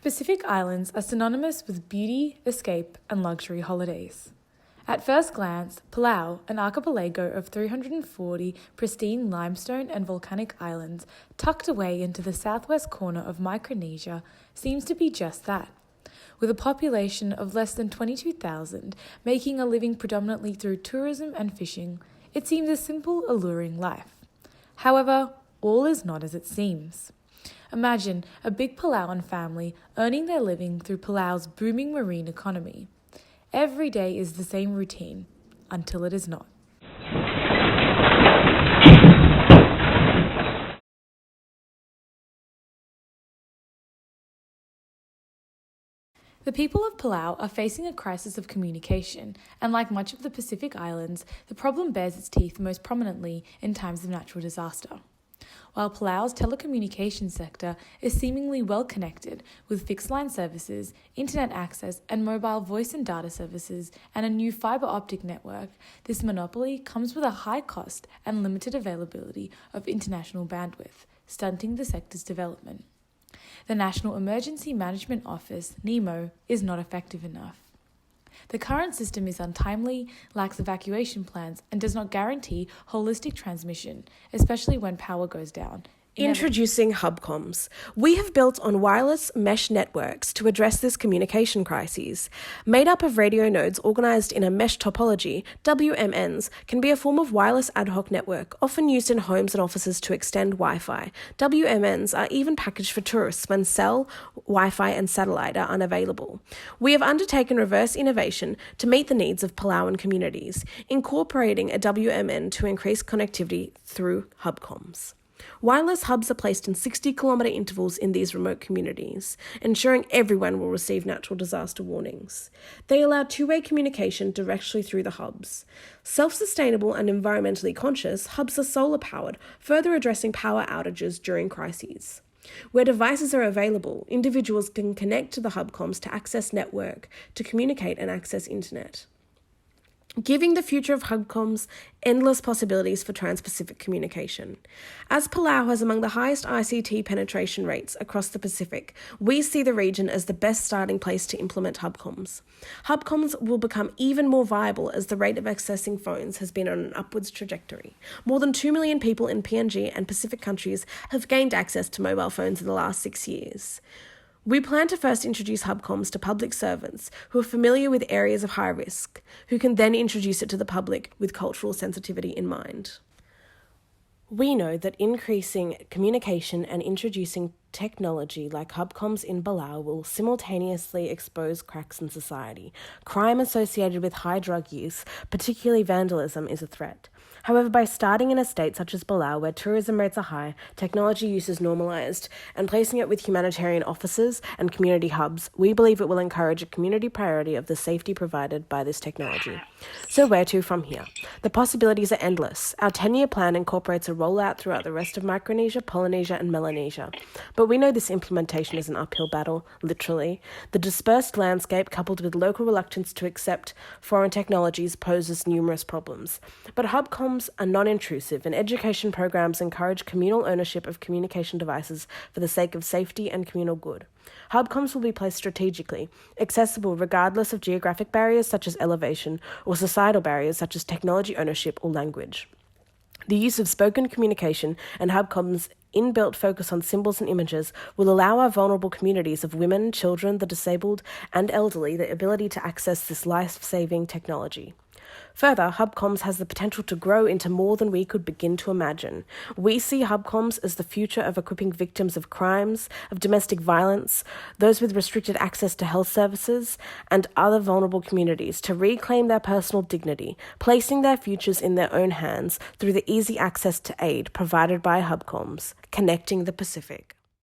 Pacific Islands are synonymous with beauty, escape, and luxury holidays. At first glance, Palau, an archipelago of 340 pristine limestone and volcanic islands tucked away into the southwest corner of Micronesia, seems to be just that. With a population of less than 22,000, making a living predominantly through tourism and fishing, it seems a simple, alluring life. However, all is not as it seems. Imagine a big Palauan family earning their living through Palau's booming marine economy. Every day is the same routine, until it is not. The people of Palau are facing a crisis of communication, and like much of the Pacific Islands, the problem bears its teeth most prominently in times of natural disaster. While Palau's telecommunications sector is seemingly well connected with fixed line services, internet access, and mobile voice and data services, and a new fibre optic network, this monopoly comes with a high cost and limited availability of international bandwidth, stunting the sector's development. The National Emergency Management Office, NEMO, is not effective enough. The current system is untimely, lacks evacuation plans, and does not guarantee holistic transmission, especially when power goes down. Introducing HubComs. We have built on wireless mesh networks to address this communication crisis. Made up of radio nodes organized in a mesh topology, WMNs can be a form of wireless ad hoc network, often used in homes and offices to extend Wi-Fi. WMNs are even packaged for tourists when cell, Wi-Fi, and satellite are unavailable. We have undertaken reverse innovation to meet the needs of Palauan communities, incorporating a WMN to increase connectivity through HubComs. Wireless hubs are placed in 60-kilometre intervals in these remote communities, ensuring everyone will receive natural disaster warnings. They allow two-way communication directly through the hubs. Self-sustainable and environmentally conscious, hubs are solar-powered, further addressing power outages during crises. Where devices are available, individuals can connect to the HubComs to access network, to communicate and access internet, giving the future of HubComs endless possibilities for trans-Pacific communication. As Palau has among the highest ICT penetration rates across the Pacific, we see the region as the best starting place to implement HubComs. HubComs will become even more viable as the rate of accessing phones has been on an upwards trajectory. More than 2 million people in PNG and Pacific countries have gained access to mobile phones in the last 6 years. We plan to first introduce HubComs to public servants who are familiar with areas of high risk, who can then introduce it to the public with cultural sensitivity in mind. We know that increasing communication and introducing technology like HubComs in Palau will simultaneously expose cracks in society. Crime associated with high drug use, particularly vandalism, is a threat. However, by starting in a state such as Palau, where tourism rates are high, technology use is normalised, and placing it with humanitarian offices and community hubs, we believe it will encourage a community priority of the safety provided by this technology. So where to from here? The possibilities are endless. Our 10-year plan incorporates a rollout throughout the rest of Micronesia, Polynesia and Melanesia. But we know this implementation is an uphill battle, literally. The dispersed landscape, coupled with local reluctance to accept foreign technologies, poses numerous problems. But HubComs are non-intrusive, and education programs encourage communal ownership of communication devices for the sake of safety and communal good. HubComs will be placed strategically, accessible regardless of geographic barriers such as elevation or societal barriers such as technology ownership or language. The use of spoken communication and HubComs' inbuilt focus on symbols and images will allow our vulnerable communities of women, children, the disabled, and elderly the ability to access this life-saving technology. Further, HubComs has the potential to grow into more than we could begin to imagine. We see HubComs as the future of equipping victims of crimes, of domestic violence, those with restricted access to health services, and other vulnerable communities to reclaim their personal dignity, placing their futures in their own hands through the easy access to aid provided by HubComs, connecting the Pacific.